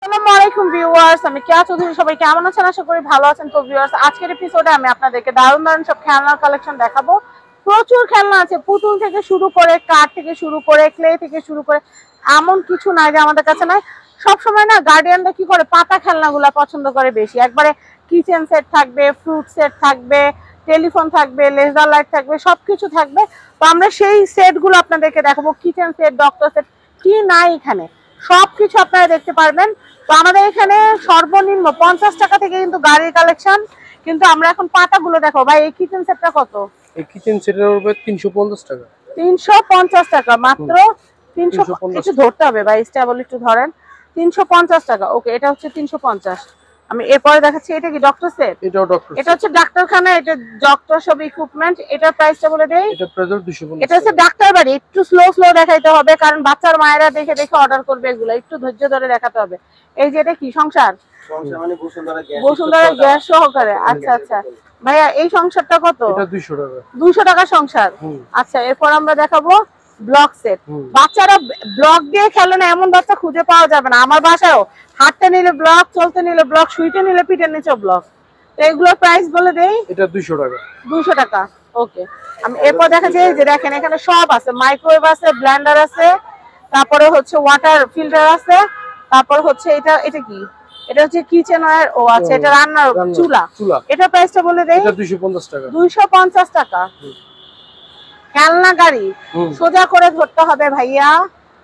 আসসালামু আলাইকুম ভিউয়ার্স, আমি কেয়া চৌধুরী। সবাই কেমন আছেন? আশা করি ভালো আছেন। তো ভিউয়ার্স, আজকের এপিসোডে আমি আপনাদেরকে দারুণ দারুণ সব খেলনার কালেকশন দেখাবো। প্রচুর খেলনা আছে, পুতুল থেকে শুরু করে, কাঠ থেকে শুরু করে, ক্লে থেকে শুরু করে, এমন কিছু নাই যে আমাদের কাছে নাই। সবসময় না গার্ডিয়ানরা কি করে, পাতা খেলনাগুলো পছন্দ করে বেশি। একবারে কিচেন সেট থাকবে, ফ্রুট সেট থাকবে, টেলিফোন থাকবে, লেজার লাইট থাকবে, সবকিছু থাকবে। তো আমরা সেই সেটগুলো আপনাদেরকে দেখাবো। কিচেন সেট, ডক্টর সেট, কি নাই এখানে সবকিছু আপনারা দেখতে পারবেন। তো আমাদের এখানে সর্বনিম্ন 50 টাকা থেকে কিন্তু গাড়ির কালেকশন, কিন্তু আমরা এখন পাতাগুলো দেখো। ভাই, এই কিচেন সেটটা কত? এই কিচেন সেটের উপরে 350 টাকা। 350 টাকা মাত্র। 300 একটু ধরতে হবে ভাই, স্টেবল একটু ধরেন। 350 টাকা। ওকে, এটা হচ্ছে 350। আমি এরপরে দেখাচ্ছি, এটা কি ডক্টর সেট? এটাও ডক্টর। এটা হচ্ছে ডাক্তারখানা, এটা ডক্টর সব ইকুইপমেন্ট। এটার প্রাইসটা বলে দেই। এটা প্রাইস 250। এটা হচ্ছে ডাক্তার বাড়ি। একটু স্লো স্লো দেখাইতে হবে, কারণ বাচ্চার মায়েরা দেখে দেখে অর্ডার করবে। এগুলো একটু ধৈর্য ধরে দেখাতে হবে। এই যে এটা কি সংসার? সংসার মানে বসুন্ধরা গ্যাস সহকারে। আচ্ছা আচ্ছা ভাইয়া, এই সংসারটা কত? এটা 200 টাকা। 200 টাকা সংসার। আচ্ছা, এরপর আমরা দেখাবো ব্লক সেট। বাচ্চারা ব্লক দিয়ে খেলে না এমন বাচ্চা খুঁজে পাওয়া যাবে না। আমার বাসায়ও হাঁটতে নিলে ব্লক, চলতে নিলে ব্লক, শুইতে নিলে পিঠের নিচে ব্লক। তো এগুলোর প্রাইস বলে দেই। এটা 200 টাকা। 200 টাকা। ওকে, আমি এরপর দেখাচ্ছি, এই যে দেখেন এখানে সব আছে। মাইক্রোওয়েভ আছে, ব্লেন্ডার আছে, তারপরে হচ্ছে ওয়াটার ফিল্টার আছে, তারপর হচ্ছে এটা কি? এটা হচ্ছে কিচেন ওয়্যার। ও আচ্ছা, এটা রান্নার চুলা। এটা প্রাইসটা বলে দেই। এটা 250 টাকা। 250 টাকা। খেলনা গাড়ি সোজা করে ধরতে হবে ভাইয়া।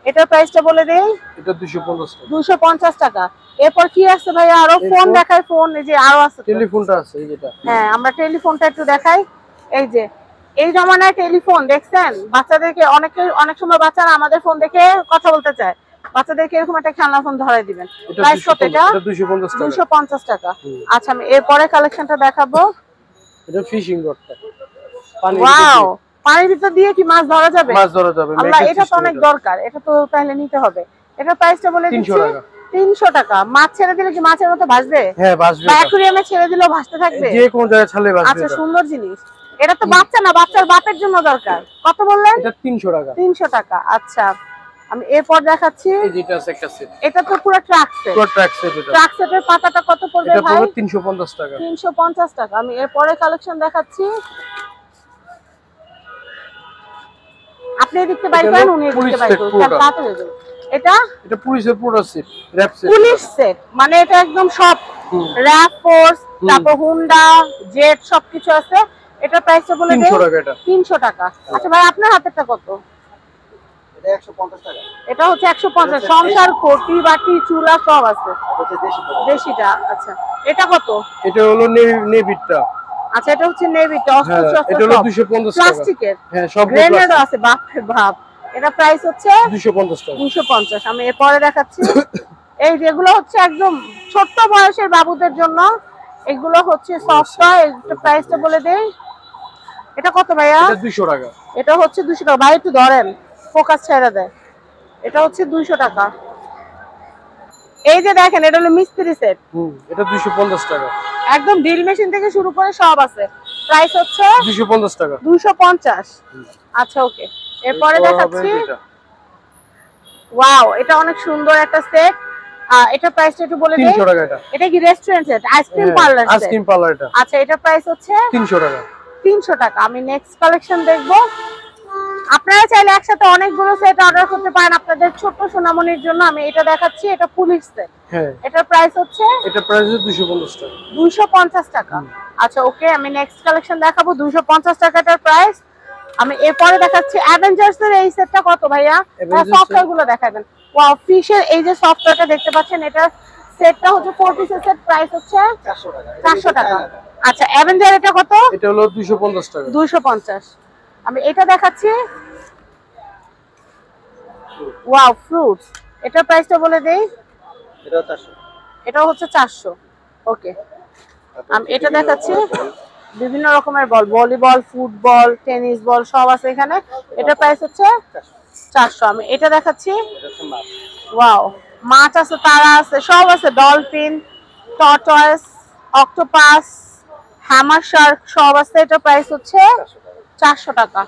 এটার প্রাইসটা বলে দেই। এটা 250 টাকা। 250 টাকা। এরপর কি আছে ভাইয়া? আরো ফোন দেখাই। ফোন এই যে আরো আছে, টেলিফোনটা আছে এই যেটা। হ্যাঁ, আমরা টেলিফোনটা একটু দেখাই। এই যে এই জমানায় টেলিফোন দেখছেন, বাচ্চাদেরকে অনেক সময় বাচ্চারা আমাদের ফোন দেখে কথা বলতে চায়। বাচ্চাদেরকে এরকম একটা খেলনা ফোন ধরাই দিবেন। প্রাইস কত এটা? 250 টাকা। 250 টাকা। আচ্ছা, আমি এরপরে কালেকশনটা দেখাবো। এটা ফিশিং রডটা। পানি ওয়াও, পানির ভিতর দিয়ে কি মাছ ধরা যাবে? মাছ ধরা যাবে। আল্লাহ, এটা তো অনেক দরকার। এটা তো তাহলে নিতে হবে। এটা প্রাইসটা বলে দিচ্ছি। 300 টাকা। 300 টাকা। মাছ ছেড়ে দিলে কি মাছের মতো ভাসবে? হ্যাঁ, ভাসবে। অ্যাকুরিয়ামে ছেড়ে দিলেও ভাসতে থাকবে? যে কোন জায়গায় ছাড়লে ভাসবে। আচ্ছা, সুন্দর জিনিস। এটা তো বাচ্চা না, বাচ্চার বাপের জন্য দরকার। কত বললেন? এটা 300 টাকা। 300 টাকা। আচ্ছা, আমি এরপর দেখাচ্ছি। এই যেটা আছে একটা সেট। এটা তো পুরো ট্রাক সেট। পুরো ট্রাক সেট। এটা ট্রাক সেটের পাতাটা কত পড়বে এটা ভাই? পড়বে 350 টাকা। 350 টাকা। আমি এরপরে কালেকশন দেখাচ্ছি। আপনি দেখতে পাই করেন, উনি দেখতে পাই করেন। এটা পুলিশের পুরো সেট, র‍্যাপ সেট। পুলিশ সেট মানে এটা একদম সব র‍্যাপ ফোর্স, তারপর হুন্ডা, জেট সবকিছু আছে। এটা প্রাইসটা বলে দেই। 300 টাকা এটা। 300 টাকা। আচ্ছা ভাই, আপনার হাতেরটা কত? এটা 150 টাকা। এটা হচ্ছে 150। সংসার ঘটি, বাটি, চুলা সব আছে। দেশিটা। আচ্ছা, এটা কত? এটা হলো নেভিটা। আচ্ছা, এটা হচ্ছে নেভিটা। এটা হলো 250 টাকা। প্লাস্টিকের। হ্যাঁ, সব গ্রেনেডও আছে। বাপ রে বাপ। এটা প্রাইস হচ্ছে 250 টাকা। 250। আমি এরপরে দেখাচ্ছি। এই যেগুলো হচ্ছে একদম ছোট বয়সের বাবুদের জন্য। এগুলো হচ্ছে সফট টয়। এটা প্রাইসটা বলে দেই। এটা কত ভাইয়া? এটা 200 টাকা। এটা হচ্ছে 200 টাকা। ভাই একটু ধরেন, ফোকাস ছেড়ে দেয়। এটা হচ্ছে 200 টাকা। এই যে দেখেন, এটা হলো মিস্ত্রি সেট। এটা 250 টাকা। একদম ড্রিল মেশিন থেকে শুরু করে সব আছে। প্রাইস হচ্ছে 250 টাকা। 250। আচ্ছা, ওকে। এরপরে দেখাচ্ছি। ওয়াও, এটা অনেক সুন্দর একটা সেট। এটা প্রাইসটা একটু বলে দেই। 300 টাকা এটা। এটা কি restaurant set? Ice cream parlour set? Ice cream parlour এটা। আচ্ছা, এটা প্রাইস হচ্ছে 300 টাকা। 300 টাকা। আমি নেক্সট কালেকশন দেখব। আপনারা চাইলে একসাথে অনেকগুলো সেট অর্ডার করতে পারেন আপনাদের ছোট সোনামণির জন্য। আমি এটা দেখাচ্ছি। এটা পুলিশ সেট। হ্যাঁ, এটার প্রাইস হচ্ছে? এটা প্রাইস 250 টাকা। 250 টাকা। আচ্ছা, ওকে। আমি নেক্সট কালেকশন দেখাবো। 250 টাকাটার প্রাইস। আমি এরপরে দেখাচ্ছি অ্যাভেঞ্জার্স এর এই সেটটা কত ভাইয়া? সফটওয়্যার গুলো দেখাবেন। ওয়াও, ফিশের এই যে সফটওয়্যারটা দেখতে পাচ্ছেন, এটা সেটটা হচ্ছে 4 পিসের সেট। প্রাইস হচ্ছে 400 টাকা। আচ্ছা, অ্যাভেঞ্জার এটা কত? এটা হলো 250 টাকা। 250। আমি এটা দেখাচ্ছি। Wow, fruits. এটার প্রাইসটা বলে দেই। এটা 400। এটা হচ্ছে 400। ওকে, আমি এটা দেখাচ্ছি। বিভিন্ন রকমের বল, ভলিবল, ফুটবল, টেনিস বল সব আছে এখানে। এটা প্রাইস হচ্ছে 400। আমি এটা দেখাচ্ছি। ওয়াও, মাছ আছে, তারা আছে, সব আছে। Dolphin, tortoise, octopus, hammer Shark সব আছে। এটা প্রাইস হচ্ছে 400 টাকা।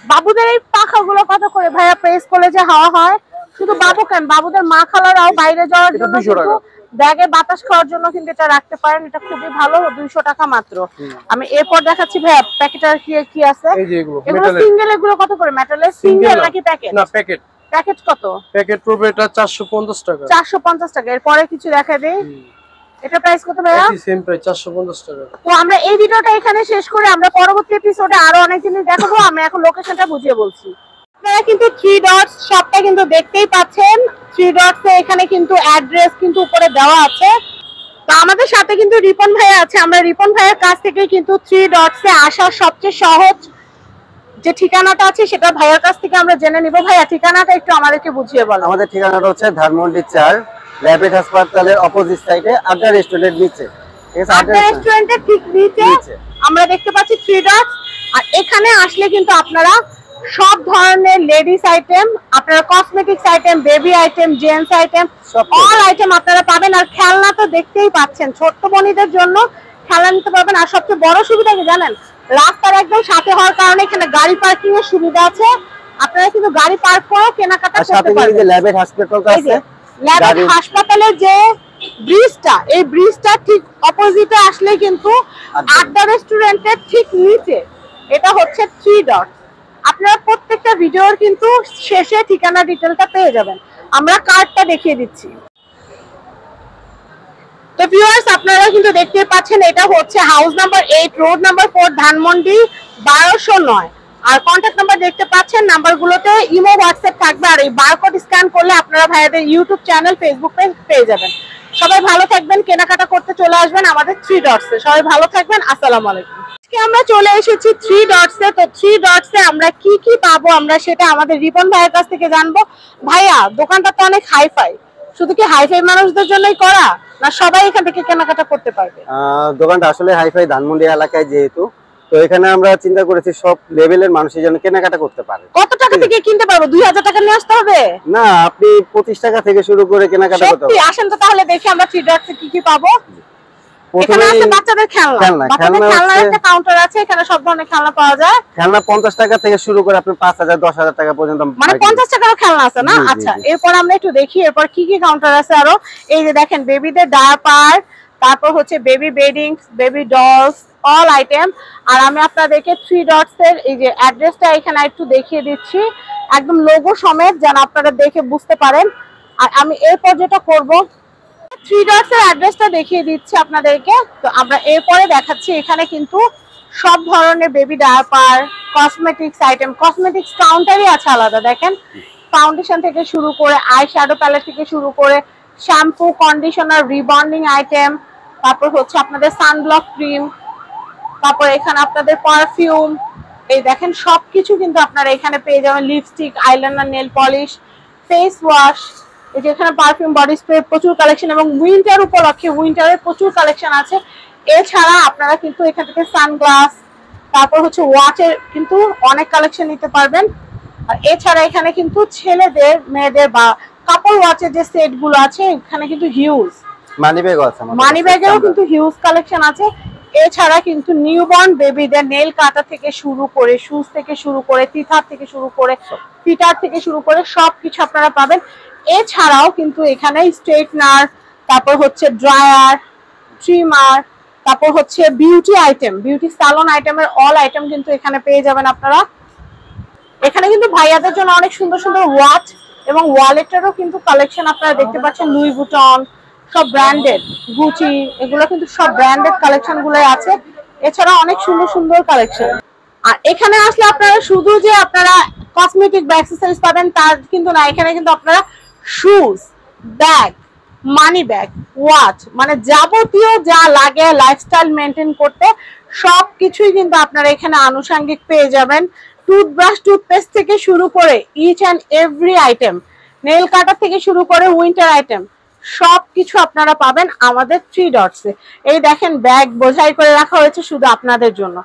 বাবুদের এই পাখাগুলো কত করে ভাইয়া? প্রেস করলে যে হাওয়া হয়, শুধু বাবু কেন, বাবুদের মা খালারাও বাইরে যাওয়ার এটা জন্য 200 টাকা। ব্যাগে বাতাস খাওয়ার জন্য কিন্তু এটা রাখতে পারেন। এটা খুবই ভালো, 200 টাকা মাত্র। আমি এরপর দেখাচ্ছি ভাইয়া প্যাকেটার কি আছে। এই যে এগুলো এগুলো মেটালের। সিঙ্গেল, এগুলো কত করে? মেটালের সিঙ্গেল নাকি প্যাকেট? না প্যাকেট। প্যাকেট কত? প্যাকেট পড়বে এটা 450 টাকা। 450 টাকা। এরপরে কিছু দেখা দেই, এটা প্রাইস কত ভাইয়া? এই সেম প্রাইস 450 টাকা। তো আমরা এই ভিডিওটা এখানে শেষ করে আমরা পরবর্তী এপিসোডে আরো অনেক জিনিস দেখাবো। আমি এখন লোকেশনটা বুঝিয়ে বলছি। আপনারা কিন্তু 3 ডটস শপটা কিন্তু দেখতেই পাচ্ছেন। 3 ডটস এ এখানে কিন্তু অ্যাড্রেস কিন্তু উপরে দেওয়া আছে। তো আমাদের সাথে কিন্তু রিপন ভাই আছে। আমরা রিপন ভাইয়ের কাছ থেকে কিন্তু 3 ডটস এ আসার সবচেয়ে সহজ যে ঠিকানাটা আছে সেটা ভাইয়ের কাছ থেকে আমরা জেনে নিব। ভাইয়া ঠিকানাটা একটু আমাদেরকে বুঝিয়ে বলো। আমাদের ঠিকানাটা হচ্ছে ধানমন্ডি 4 ল্যাবেট হাসপাতালের অপোজিট সাইডে আড্ডা রেস্টুরেন্টের নিচে। ঠিক আছে, আড্ডা রেস্টুরেন্টের ঠিক নিচে আমরা দেখতে পাচ্ছি 3 ডটস। আর এখানে আসলে কিন্তু আপনারা সব ধরনের লেডিস আইটেম, আপনারা cosmetics item, baby item, gents item, all item আপনারা পাবেন। আর খেলনা তো দেখতেই পাচ্ছেন, ছোট্ট বোনিদের জন্য খেলনা নিতে পারবেন। আর সবচেয়ে বড় সুবিধা কি জানেন? রাস্তার একদম সাথে হওয়ার কারণে এখানে গাড়ি পার্কিং এর সুবিধা আছে। আপনারা কিন্তু গাড়ি পার্ক করে কেনাকাটা করতে পারবেন। যে ল্যাবেট হাসপাতালটা আছে, ল্যাবেট হাসপাতালের যে ব্রিজটা, এই ব্রিজটা ঠিক অপোজিটে আসলে কিন্তু আড্ডা রেস্টুরেন্টের ঠিক নিচে এটা হচ্ছে 3 ডট। আপনারা প্রত্যেকটা ভিডিওর কিন্তু শেষে ঠিকানা ডিটেলটা পেয়ে যাবেন। আমরা কার্ডটা দেখিয়ে দিচ্ছি। তো ভিউয়ার্স আপনারা কিন্তু দেখতে পাচ্ছেন এটা হচ্ছে house number 8, road number 4, Dhanmondi 1209। আর কন্ট্যাক্ট নাম্বার দেখতে পাচ্ছেন, নাম্বারগুলোতে ইমো হোয়াটসঅ্যাপ থাকবে। আর এই বারকোড স্ক্যান করলে আপনারা ভাইয়াদের ইউটিউব চ্যানেল, ফেসবুক পেজ পেয়ে যাবেন। সবাই ভালো থাকবেন, কেনাকাটা করতে চলে আসবেন আমাদের 3 ডটস এ। সবাই ভালো থাকবেন, আসসালামু আলাইকুম। আজকে আমরা চলে এসেছি 3 ডটস এ। তো 3 ডটস এ আমরা কি কি পাবো আমরা সেটা আমাদের রিপন ভাইয়ের কাছ থেকে জানবো। ভাইয়া দোকানটা তো অনেক হাইফাই, শুধু কি হাইফাই মানুষদের জন্যই করা, না সবাই এখান থেকে কেনাকাটা করতে পারবে? দোকানটা আসলে হাইফাই ধানমন্ডি এলাকায় যেহেতু, তো এখানে আমরা চিন্তা করেছি সব লেভেলের মানুষের জন্য কেনাকাটা করতে পারে। কত টাকা থেকে কিনতে পারবো? 2000 টাকা নিয়ে আসতে হবে? না, আপনি 25 টাকা থেকে শুরু করে কেনাকাটা করতে সত্যি? পারবেন। আসেন তো তাহলে দেখি আমরা 3 ডটস এ কি কি পাবো। এখানে প্রথমে আছে বাচ্চাদের খেলনা, বাচ্চাদের খেলনার একটা কাউন্টার আছে। এখানে সব ধরনের খেলনা পাওয়া যায়। খেলনা 50 টাকা থেকে শুরু করে আপনি 5000 10,000 টাকা পর্যন্ত, মানে 50 টাকারও খেলনা আছে না? জি, জি, আচ্ছা, জি। এরপর আমরা একটু দেখি এরপর কি কি কাউন্টার আছে আরো। এই যে দেখেন বেবিদের ডায়াপার, তারপর হচ্ছে baby beddings, baby dolls, all item. আর আমি আপনাদেরকে 3 ডটস এর এই যে অ্যাড্রেসটা এখানে একটু দেখিয়ে দিচ্ছি, একদম লোগো সমেত, যেন আপনারা দেখে বুঝতে পারেন। আর আমি এরপর যেটা করব, 3 ডটস এর অ্যাড্রেসটা দেখিয়ে দিচ্ছি আপনাদেরকে। তো আমরা এরপরে দেখাচ্ছি এখানে কিন্তু সব ধরনের baby diaper, cosmetics item, cosmetics কাউন্টারই আছে আলাদা। দেখেন ফাউন্ডেশন থেকে শুরু করে আই শ্যাডো প্যালেট থেকে শুরু করে শ্যাম্পু, কন্ডিশনার, রিবন্ডিং আইটেম, তারপর হচ্ছে আপনাদের সানব্লক ক্রিম, তারপর এখানে আপনাদের পারফিউম। এই দেখেন সবকিছু কিন্তু আপনারা এখানে পেয়ে যাবেন। Lipstick, eyeliner, nail polish, face wash, এই যে এখানে পারফিউম, বডি স্প্রে, প্রচুর কালেকশন। এবং উইন্টার উপলক্ষে উইন্টারের প্রচুর কালেকশন আছে। এছাড়া আপনারা কিন্তু এখান থেকে সানগ্লাস, তারপর হচ্ছে ওয়াচের কিন্তু অনেক কালেকশন নিতে পারবেন। আর এছাড়া এখানে কিন্তু ছেলেদের, মেয়েদের বা কাপড় ওয়াচের যে সেট গুলো আছে এখানে কিন্তু হিউজ মানি ব্যাগও আছে আমাদের মানি কাছে, ব্যাগেরও standard। কিন্তু হিউজ কালেকশন আছে। এছাড়া কিন্তু নিউবর্ন বেবিদের নেল কাটা থেকে শুরু করে, শুজ থেকে শুরু করে, টিথার থেকে শুরু করে, ফিটার থেকে শুরু করে সবকিছু আপনারা পাবেন। এছাড়াও কিন্তু এখানে স্ট্রেটনার, তারপর হচ্ছে ড্রায়ার, ট্রিমার, তারপর হচ্ছে বিউটি আইটেম, বিউটি সালন আইটেমের অল আইটেম কিন্তু এখানে পেয়ে যাবেন আপনারা। এখানে কিন্তু ভাইয়াদের জন্য অনেক সুন্দর সুন্দর ওয়াচ এবং ওয়ালেটেরও কিন্তু কালেকশন আপনারা দেখতে পাচ্ছেন। লুই বুটন, সব ব্র্যান্ডেড, গুচি, এগুলো কিন্তু সব ব্র্যান্ডেড কালেকশন গুলোই আছে। এছাড়া অনেক সুন্দর সুন্দর কালেকশন। আর এখানে আসলে আপনারা শুধু যে আপনারা কসমেটিক বা অ্যাক্সেসরিজ পাবেন তার কিন্তু না, এখানে কিন্তু আপনারা shoes, bag, money bag, watch, মানে যাবতীয় যা লাগে লাইফস্টাইল মেনটেন করতে সবকিছুই কিন্তু আপনারা এখানে আনুষঙ্গিক পেয়ে যাবেন। টুথব্রাশ, টুথপেস্ট থেকে শুরু করে each and every item, nail cutter থেকে শুরু করে উইন্টার আইটেম সবকিছু আপনারা পাবেন আমাদের 3 ডটস এ। এই দেখেন ব্যাগ বোঝাই করে রাখা হয়েছে শুধু আপনাদের জন্য।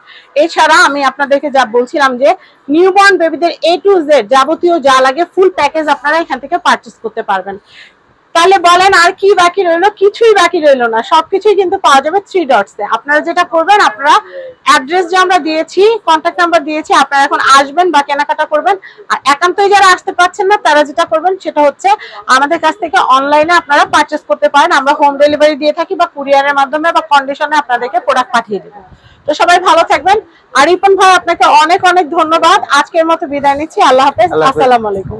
এছাড়া আমি আপনাদেরকে যা বলছিলাম যে নিউবর্ন বেবিদের A to Z যাবতীয় যা লাগে ফুল প্যাকেজ আপনারা এখান থেকে পারচেজ করতে পারবেন। তাহলে বলেন আর কি বাকি রইলো? কিছুই বাকি রইলো না, সবকিছুই কিন্তু পাওয়া যাবে 3 ডটসে। আপনারা যেটা করবেন, আপনারা অ্যাড্রেস যে আমরা দিয়েছি, কন্ট্যাক্ট নাম্বার দিয়েছি, আপনারা এখন আসবেন বা কেনাকাটা করবেন। আর একান্তই যারা আসতে পারছেন না, তারা যেটা করবেন সেটা হচ্ছে আমাদের কাছ থেকে অনলাইনে আপনারা পারচেস করতে পারেন। আমরা হোম ডেলিভারি দিয়ে থাকি বা কুরিয়ারের মাধ্যমে বা কন্ডিশনে আপনাদেরকে প্রোডাক্ট পাঠিয়ে দেবো। তো সবাই ভালো থাকবেন। আর রিপন ভাই, আপনাকে অনেক অনেক ধন্যবাদ। আজকের মতো বিদায় নিচ্ছি। আল্লাহ হাফেজ। আল্লাহ হাফেজ। আসসালামু আলাইকুম।